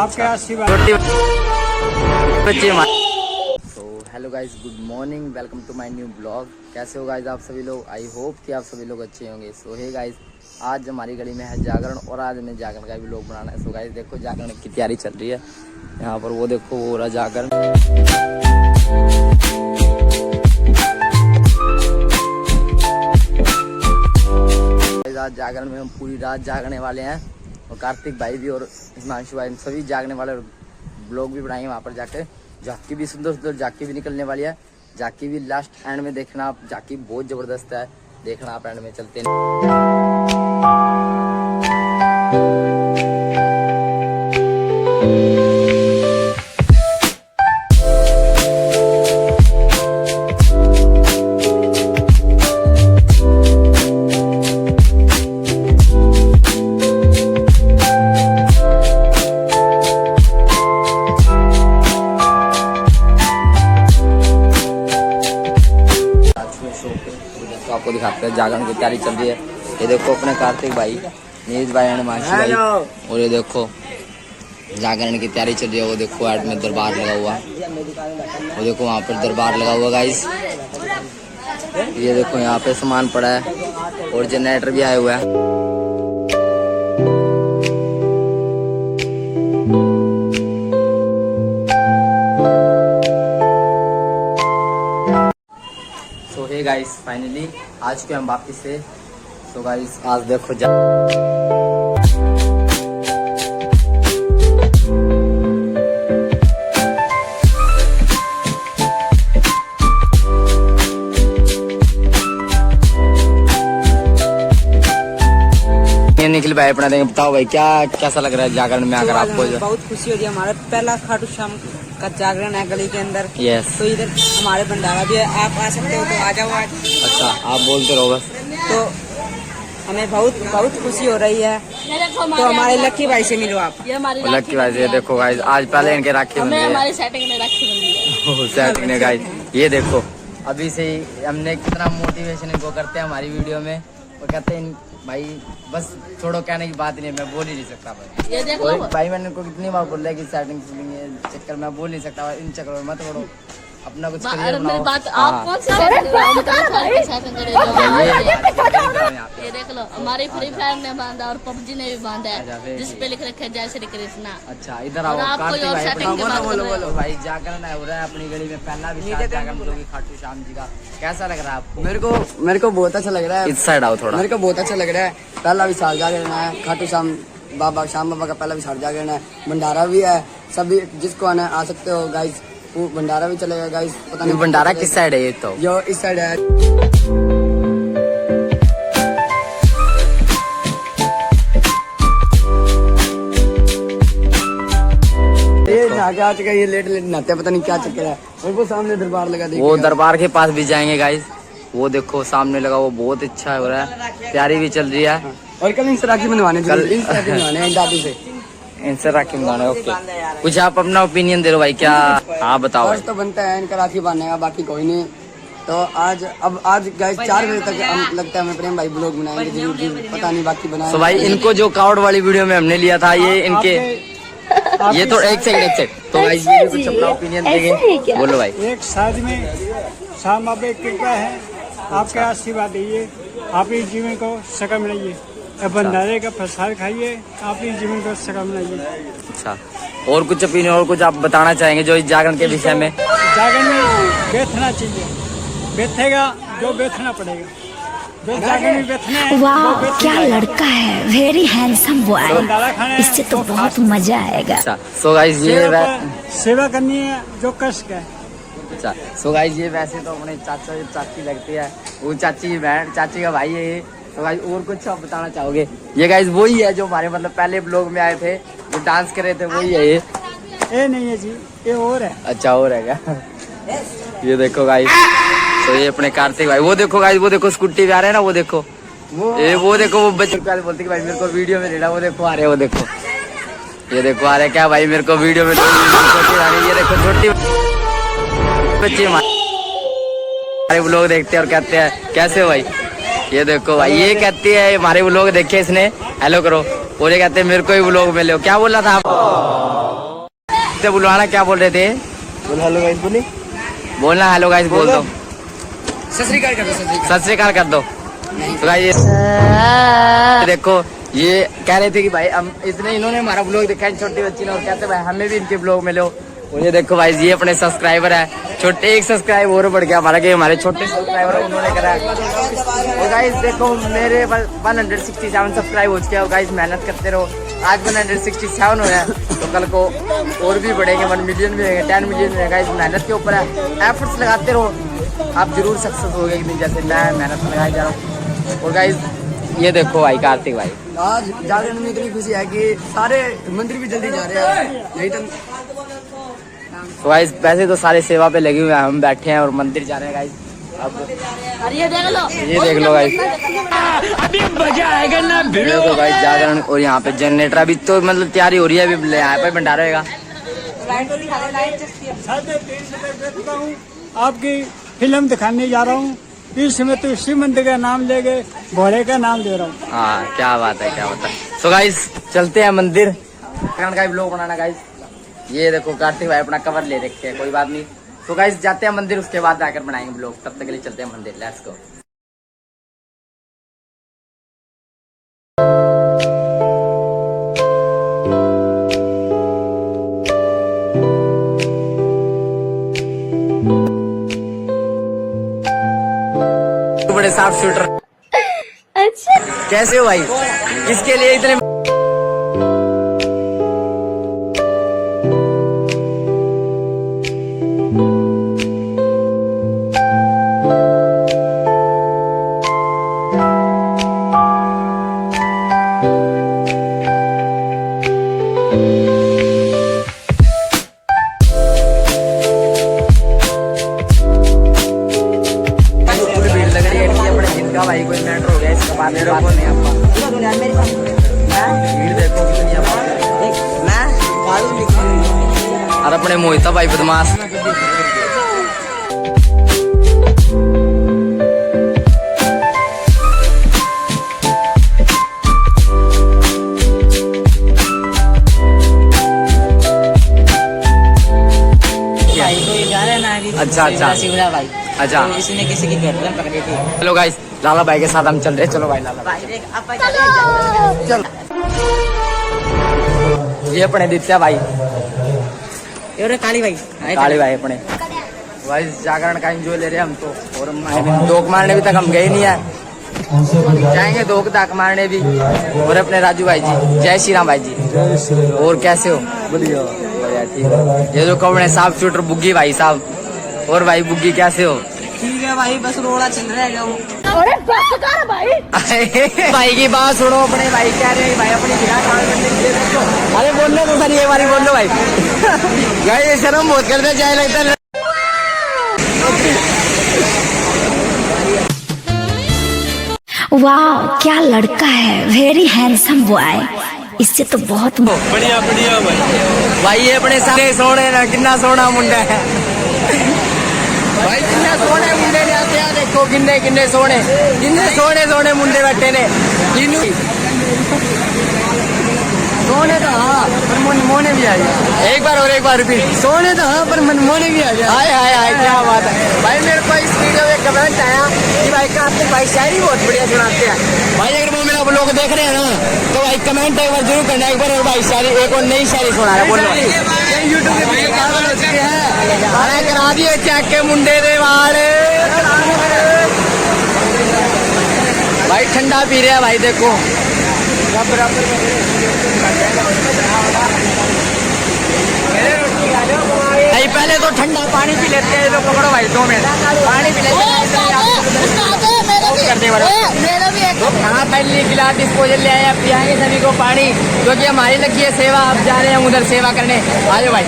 आपके आशीर्वाद। तो hello guys, good morning, welcome to my new blog. कैसे हो गाइस आप सभी लोग? आई होप कि आप सभी लोग अच्छे होंगे। सो हे गाइस, आज हमारी गली में है जागरण और आज हमें जागरण का भी व्लॉग बनाना है। सो गाइस देखो, जागरण की तैयारी चल रही है यहाँ पर। वो देखो, वो हो रहा जागरण। आज जागरण में हम पूरी रात जागने वाले हैं और कार्तिक भाई भी और हिमांशु भाई सभी जागने वाले। ब्लॉग भी बनाएंगे वहाँ पर जाकर। झांकी भी सुंदर सुंदर झांकी भी निकलने वाली है। झांकी भी लास्ट एंड में देखना आप, झांकी बहुत जबरदस्त है, देखना आप एंड में चलते हैं। आपको दिखाते हैं, जागरण की तैयारी चल रही है। ये देखो अपने कार्तिक भाई, नीरज भाई एंड मानसी भाई, और ये देखो जागरण की तैयारी चल रही है। वो देखो ऐड में दरबार लगा हुआ, वो देखो वहाँ पर दरबार लगा हुआ गाइस। ये देखो यहाँ पे सामान पड़ा है और जनरेटर भी आया हुआ है। हे गाइस, फाइनली आज के हम वापिस से। सो गाइस आज देखो निखिल भाई अपना देंगे। बताओ भाई, क्या कैसा लग रहा है जागरण में आकर आपको? बहुत खुशी हो रही है। हमारा पहला खाटू श्याम का जागरण है गली के अंदर। यस। तो इधर हमारे भंडारा भी है, आप आ सकते हो तो आ जाओ आज। अच्छा, आप बोलते रहो बस। तो हमें बहुत बहुत खुशी हो रही है। तो हमारे लक्की भाई से मिलो आप। लक्की भाई से देखो गाइस, आज पहले इनके राखी बंधी है। हमारी सेटिंग में राखी बंधी है। सेटिंग ने गाइस, ये देखो अभी से ही हमने कितना मोटिवेशन इनको करते हैं हमारी वीडियो में। वो कहते हैं भाई बस छोड़ो, कहने की बात नहीं है, मैं बोल ही नहीं सकता भाई। ये देख लो भाई, मैंने उनको कितनी बार बोला है कि सेटिंग चक्कर में बोल नहीं सकता, इन चक्करों में मत छोड़ो, अपना कुछ करियर बनाओ। बात आप कौन सी सेटिंग ये देख लो, हमारी फ्री फायर ने बांधा और पबजी ने भी बांधा है, जिसपे लिख रखा है जय श्री कृष्णा। अच्छा, इधर आओ कार्तिक भाई, बोलो भाई। जागरण है हो रहा है अपनी गली में, पहला भी जागरण जो कि खाटू श्याम जी का। कैसा लग रहा है आपको? मेरे को बहुत अच्छा लग रहा है। इस साइड आओ थोड़ा। मेरे को बहुत अच्छा लग रहा है। पहला विशाल जागरण है, खाटू श्याम बाबा का पहला विशाल जागरण है। भंडारा भी है, सभी जिसको आना आ सकते हो गाइस। वो भंडारा भी चलेगा गाइस। पता नहीं भंडारा किस साइड है? ये तो जो इस साइड है। ये लेट नहाते, पता नहीं क्या चक्कर है। और वो सामने दरबार लगा, वो दरबार के पास भी जाएंगे गाइस। वो देखो सामने लगा, वो बहुत अच्छा हो रहा है, तैयारी भी चल रही है। और कल इनसे राखी बनवाने दादी से। इनसे राखी बनवाने। ओके, कुछ आप अपना ओपिनियन दे रहे हो भाई, क्या? हाँ बताओ। तो बनता है इनका राखी बांधने का, बाकी कोई नहीं। तो आज गाइस 4 बजे तक हम लगता है हमें प्रेम भाई ब्लॉग बनाएंगे जरूर, पता नहीं बाकी बनाए। तो भाई इनको जो कावड़ वाली वीडियो में हमने लिया था, ये इनके ये तो एक सेकंड तो भाई ये भी कुछ अपना ओपिनियन देंगे, बोलो भाई। एक शादी में शाम बाबे की कृपा है, आपके आशीर्वाद दीजिए, आप इस जीवन को सकल बनाइए। भंडारे का प्रसाद खाइए, आप इस जीवन को सकल बनाइए। अच्छा, और कुछ ओपिनियन और कुछ आप बताना चाहेंगे जो इस जागरण के विषय में? जागरण में बैठना चाहिए, बैठेगा जो बैठना पड़ेगा। वाह, क्या लड़का है, वेरी हैंडसम बॉय, इससे तो बहुत मजा आएगा। सो गाइस ये सेवा करनी है जो कष्ट है। अच्छा, सो गाइस ये वैसे तो अपने चाची लगती है, वो चाची की बहन, चाची का भाई है ये। तो गाइस और कुछ आप बताना चाहोगे? ये गाइस वही है जो हमारे मतलब पहले ब्लॉग में आए थे, जो डांस कर रहे थे, वही है ये? ये नहीं है जी, ये और है। अच्छा, और है क्या? ये देखो गाइस, तो ये अपने कार्तिक भाई। वो देखो गाइस, वो देखो स्कूटी पे आ रहे हैं ना, वो देखो वो देखो वो बच्चे पहले बोलते कि भाई मेरे को वीडियो में लेना। वो देखो आ रहे हैं, वो देखो, ये देखो आ रहे क्या भाई मेरे को वीडियो में। ये देखो छोटी बच्ची हमारे व्लॉग देखते हैं और कहते हैं कैसे हो भाई। ये देखो भाई, ये कहती है हमारे व्लॉग देखे इसने, हेलो करो, और ये कहते हैं मेरे को ही व्लॉग में लो। क्या बोला था आप? से बुलवाना, क्या बोल रहे थे? बोल हेलो गाइस बोली। बोलना हेलो गाइस बोल दो, सत श्री अकाल कर दो, सत श्री अकाल कर दो। तो गाइस देखो ये कह रहे थे कि भाई हम इतने, इन्होंने हमारा ब्लॉग देखा है छोटी बच्ची ने, और कहते भाई हमें भी इनके ब्लॉग में लो। और ये देखो भाई ये अपने सब्सक्राइबर है, छोटे एक सब्सक्राइब और बढ़ गया हमारा, कि हमारे छोटे सब्सक्राइबर उन्होंने करा है। और गाइस देखो मेरे 167 सब्सक्राइब हो चुके हैं। गाइस मेहनत करते रहो, आज 167 हो है तो कल को और भी बढ़ेंगे, 1 मिलियन भी होंगे, 10 मिलियन भी होंगे। गाइस मेहनत के ऊपर है, एफर्ट्स लगाते रहो, आप जरूर सक्सेस होगे एक दिन, जैसे मैं मेहनत लगाए जा रहा हूँ। और गाइस ये देखो भाई कार्तिक भाई, आज जागरण में इतनी खुशी है कि सारे मंदिर भी जल्दी जा रहे हैं, नहीं तो गाइस वैसे तो सारे सेवा पे लगे हुए हैं, हम बैठे हैं और मंदिर जा रहे हैं गाइस। अब ये देख लो, ये देख लो गाइस, अभी मजा आएगा ना भिड़ो। देखो गाइस जागरण, और यहाँ पे जनरेटर अभी तो मतलब तैयारी हो रही है, अभी यहाँ पे भंडारा होगा। 3:30 बजे हूँ, आपकी फिल्म दिखाने जा रहा हूँ। इसमें तो शिव मंदिर का नाम ले गए, घोड़े का नाम ले रहा हूँ। हाँ क्या बात है, क्या बात है। तो गाइस चलते हैं मंदिर, का ब्लॉग बनाना गाइस। ये देखो कार्तिक भाई अपना कवर ले रखे हैं, कोई बात नहीं। तो गाइस जाते हैं मंदिर, उसके बाद आकर बनाएंगे ब्लॉग, तब तक के लिए चलते हैं मंदिर, लेट्स गो। बड़े साफ शूटर, अच्छा कैसे हो भाई? किसके लिए इतने भाई, कोई मैटर हो गया इसका बात नहीं आपका। भीड़ देखो कितनी है, और अपने मोहिता भाई बदमाश। अच्छा अच्छा भाई, अच्छा, इसने किसी की गर्दन पकड़ी थी। चलो गाइस लाला भाई के साथ हम चल रहे हैं। चलो भाई लाला भाई, चलो। ये अपने दित्या भाई, ये काली भाई, काली भाई अपने भाई जागरण का एंजॉय ले रहे हैं हम तो। और दोक मारने भी तक हम गए नहीं है, जाएंगे दोक दाक मारने भी। और अपने राजू भाई जी, जय श्री राम भाई जी। और कैसे हो? बढ़िया बढ़िया, ठीक है। ये जो कौन है साफ शूटर बुग्गी भाई साहब। और भाई बुग्गी कैसे हो? ठीक है भाई, बस रोड़ा चल रहा है। अरे बस कर भाई। भाई की बात सुनो, अपने भाई कह रहे हैं भाई अपनी जगह काम करने के लिए देखो। अरे बोल लो तो सर, ये बारी बोल लो भाई। ये शर्म बहुत करते जाए लगता है। वाह क्या लड़का है, वेरी हैंडसम बॉय। इससे तो बहुत बढ़िया बढ़िया भाई ये अपने सामने सोने ना, कितना सोना मुंडा है भाई, कितना सोने मुंडे ने आते हैं। देखो किन्ने किन्ने सोने सोने मुंडे बैठे ने। सोने तो हाँ पर मोने भी आ जाए। एक बार और एक बार रिपीट। सोने तो हाँ पर मोने भी आ जाए। हाय हाय हाय क्या बात है भाई। मेरे को इस वीडियो में कमेंट आया कि भाई कार्तिक भाई शायरी बहुत बढ़िया सुनाते हैं। भाई अगर वो मेरा लोग देख रहे हैं ना तो भाई कमेंट एक बार जरूर करना, एक बार और भाई शायरी, एक और नई शायरी सुना है। बोलो यूट्यूब पे करा दिए चेक के मुंडे दे वाले भाई, ठंडा पी रहे हैं भाई। देखो भाई पहले तो ठंडा पानी पी लेते हैं, तो पकड़ो भाई 2 मिनट पानी पी लेते हैं। तो कहाँ पहले गिलास डिस्पोजल ले आए, पियाएंगे सभी को पानी, क्योंकि हमारी लगी है सेवा। अब जा रहे हैं उधर सेवा करने, आ जाओ भाई।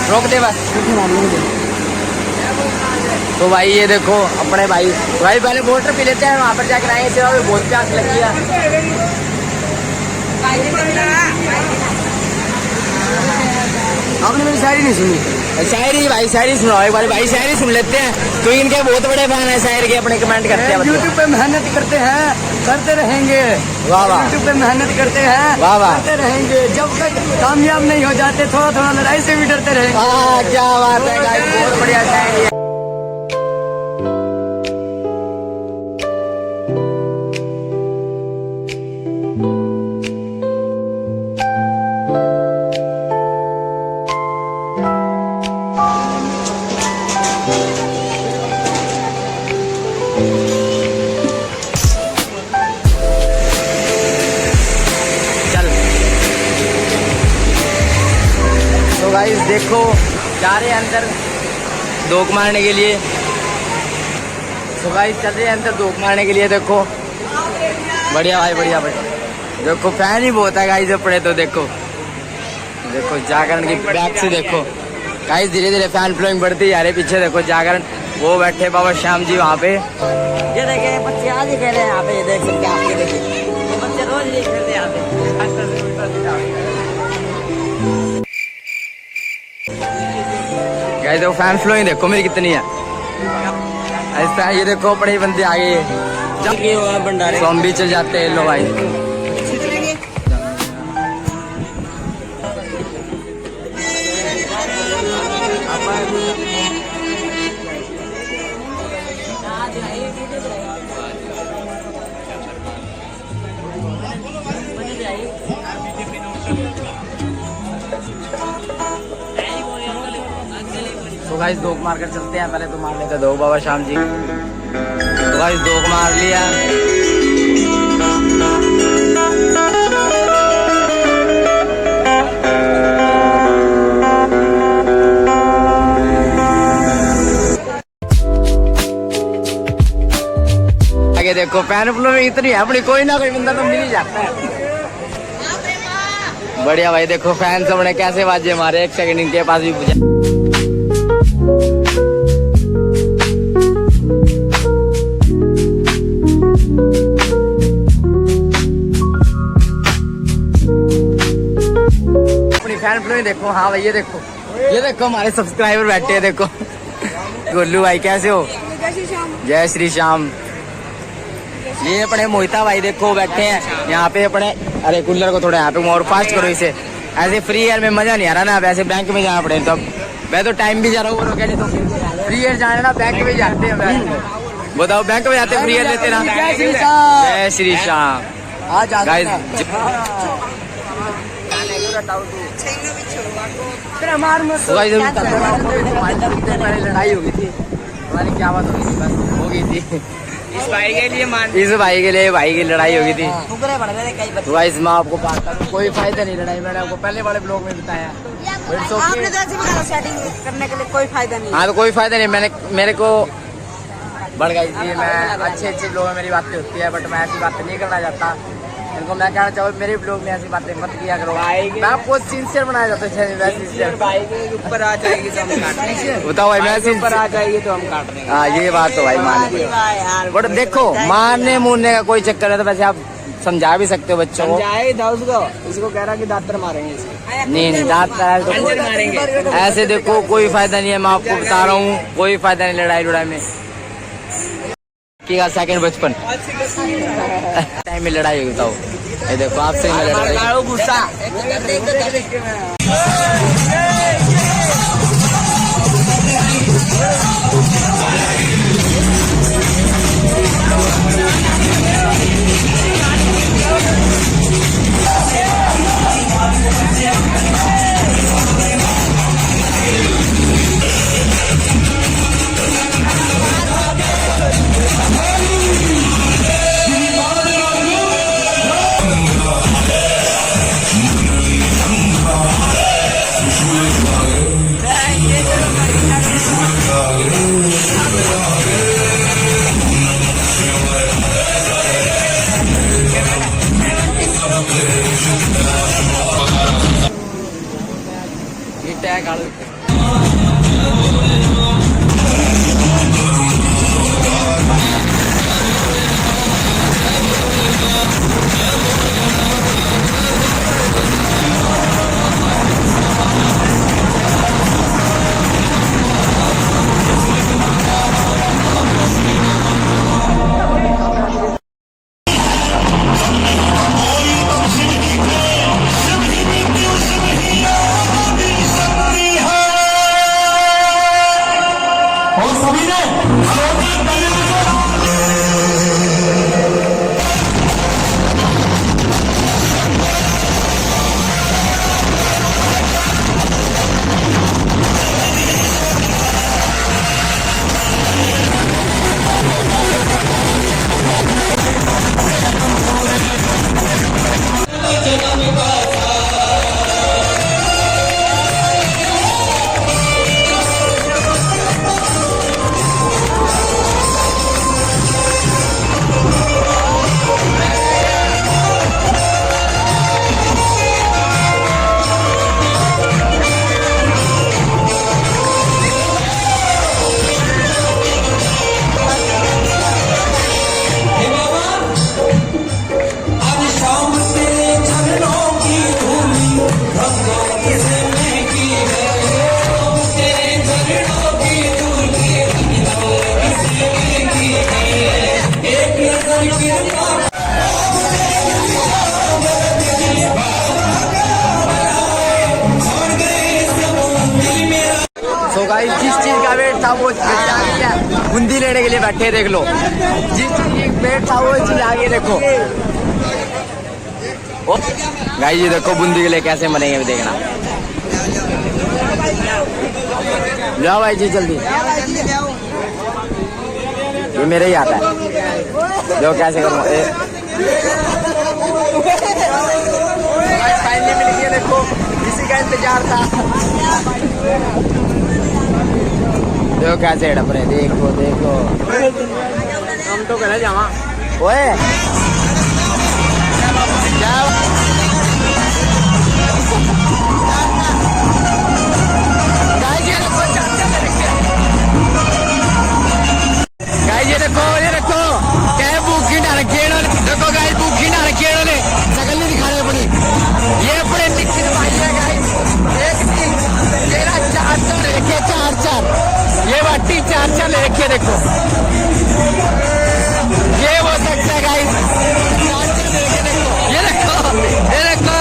रोक दे बस। तो भाई ये देखो अपने भाई पहले वाटर पी लेते हैं, वहाँ पर जाकर आएंगे सेवा में, बहुत प्यास लगी है। आपने मेरी शायरी नहीं सुनी? शायरी भाई, शायरी सुनाओ एक बार भाई, शायरी सुन लेते हैं। तो इनके बहुत बड़े फैन है शायर के, अपने कमेंट करते हैं। यूट्यूब पे मेहनत करते हैं, करते रहेंगे। वाह वाह। यूट्यूब पे मेहनत करते हैं, वाह वाह। करते रहेंगे। जब तक कामयाब नहीं हो जाते, थोड़ा थोड़ा लड़ाई से भी डरते रहेंगे। क्या बात है गाइस, बहुत बढ़िया शायरी है। तो गाइस देखो, जा रहे हैं अंदर धोख मारने के लिए। तो गाइस चल रहे हैं अंदर धोख मारने के लिए। देखो बढ़िया भाई, बढ़िया बढ़िया। देखो फैन ही बहुत है गाइस अपने। तो देखो देखो जागरण की बैक से देखो गाइस, धीरे धीरे फैन फ्लोइंग बढ़ती जा रही। पीछे देखो जागरण, वो बैठे बाबा श्याम जी वहाँ पे। ये देखे बच्चे आज ही कह रहे हैं यहाँ पे, ये देख सकते हैं आप, ये देखिए ये बच्चे रोज ये खेलते हैं यहाँ पे। गाइस देखो फैन फ्लोइंग देखो मेरी कितनी है। ऐसा ये देखो बड़े बंदे आ गए, तो हम भी चल जाते हैं। लो भाई तो गाइस धोख मार कर चलते हैं। पहले तो मार लेते दो बाबा श्याम जी। तो गाइस धोख मार लिया। आगे देखो फैन फ्लो में इतनी है अपनी, कोई ना कोई बंदा तो मिल ही जाता है। बढ़िया भाई, देखो फैन सबने कैसे बाजे मारे। एक सेकंड इनके पास भी पूछा। फैन फ्लो देखो। हाँ भाई ये देखो हमारे सब्सक्राइबर बैठे हैं। देखो गोलू भाई कैसे हो? जय श्री श्याम। ये अपने मोहिता भाई देखो बैठे हैं यहाँ पे अपने। अरे कूलर को थोड़ा यहाँ पे और फास्ट करो इसे। ऐसे फ्री एयर में मजा नहीं आ रहा ना, वैसे बैंक में जाना पड़े। तब मैं तो टाइम भी जा रहा हूँ, तो फ्री एयर जाना ना, बैंक में जाते हैं। बताओ बैंक में जाते फ्री एयर लेते ना। जय श्री श्याम गाइस। लड़ाई हो गई थी, हमारी क्या बात हो गई थी, बस हो गई थी। इस भाई के लिए भाई की लड़ाई हो गई थी। तो गाइस मैं आपको बात करूं, कोई फायदा नहीं लड़ाई। मैंने आपको पहले वाले ब्लॉग में बताया। आपने तो ऐसे बोला सेटिंग करने के लिए कोई फायदा नहीं। हाँ तो कोई फायदा नहीं। मेरे को बढ़ गई थी। मैं अच्छे लोगों में मेरी बातें होती है, बट मैं ऐसी बातें नहीं करना चाहता। इनको मैं कहना चाहूँ मेरे ब्लॉग में ऐसी बातें मत किया करो। मैं आपको सिंसियर बनाया जाता है। भाई के ऊपर आ जाएगी तो हम काट देंगे। बताओ भाई, मैं ऊपर आ जाएगी तो हम काट देंगे। हाँ ये बात तो भाई मान। बट देखो मारने मूरने का कोई चक्कर है तो वैसे आप समझा भी सकते हो बच्चों को। समझाए था उसको, इसको कह रहा कि दांतर मारेंगे इसको। नहीं दांत मारेंगे ऐसे देखो कोई फायदा नहीं है। मैं आपको बता रहा हूँ कोई फायदा नहीं लड़ाई में। सेकंड बचपन टाइम में लड़ाई होगी। बताओ ये देखो आपसे लड़ाई गुस्सा। तो गाइस जिस चीज का वेट था वो चीज आ गई है, बूंदी लेने के लिए बैठे देख लो। जिस चीज की वेट था वो चीज आ गई देखो। गाइस ये देखो बूंदी के लिए कैसे मरेंगे अभी देखना। जाओ भाई जी जल्दी, ये मेरे ही आता है जो कैसे करूँ। फाइनली मिल गया देखो, इसी का इंतजार था। देखो कैसे हड़प रहे, देखो देखो। हम तो कहना जावा ओए ये देखो क्या भूखी डाल के देखो गाइस, भूखी डाल के शकल नहीं दिखा रहे अपनी। ये अपने निश्चित भाई है गाइस, एक दिन तेरा 4 ले रखे, 4 ये बाटी 4 ले रखे देखो। ये हो सकता है गाइस, 4 ले रखे देखो। ये देखो ये देखो।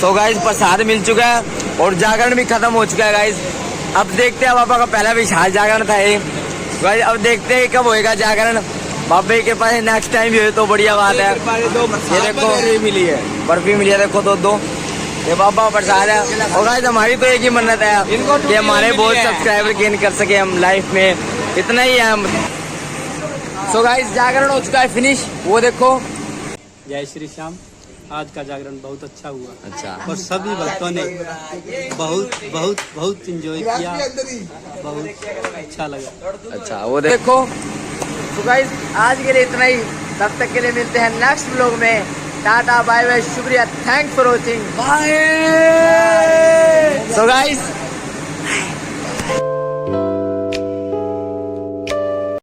तो गाइस प्रसाद मिल चुका है और जागरण भी खत्म हो चुका है गाइस। अब देखते हैं, बाबा का पहला विशाल जागरण था ये गाइस। अब देखते हैं कब होएगा जागरण। बाबे के पास नेक्स्ट टाइम भी हो तो बढ़िया बात है। ये देखो मिली है, बर्फी मिली है देखो दो। ये बाबा प्रसाद है। और गाइस हमारी तो एक ही मन्नत है कि हमारे बहुत सब्सक्राइबर गेन कर सके हम लाइफ में, इतना ही है हम। सो गाइस जागरण हो चुका है फिनिश, वो देखो। जय श्री श्याम। आज का जागरण बहुत अच्छा हुआ। अच्छा, और सभी भक्तों ने बहुत बहुत बहुत एंजॉय किया, बहुत अच्छा लगा। अच्छा वो देखो। तो गाइस आज के लिए इतना ही, तब तक के लिए मिलते हैं नेक्स्ट व्लॉग में। टाटा बाय बाय, शुक्रिया, thanks for watching, bye. So guys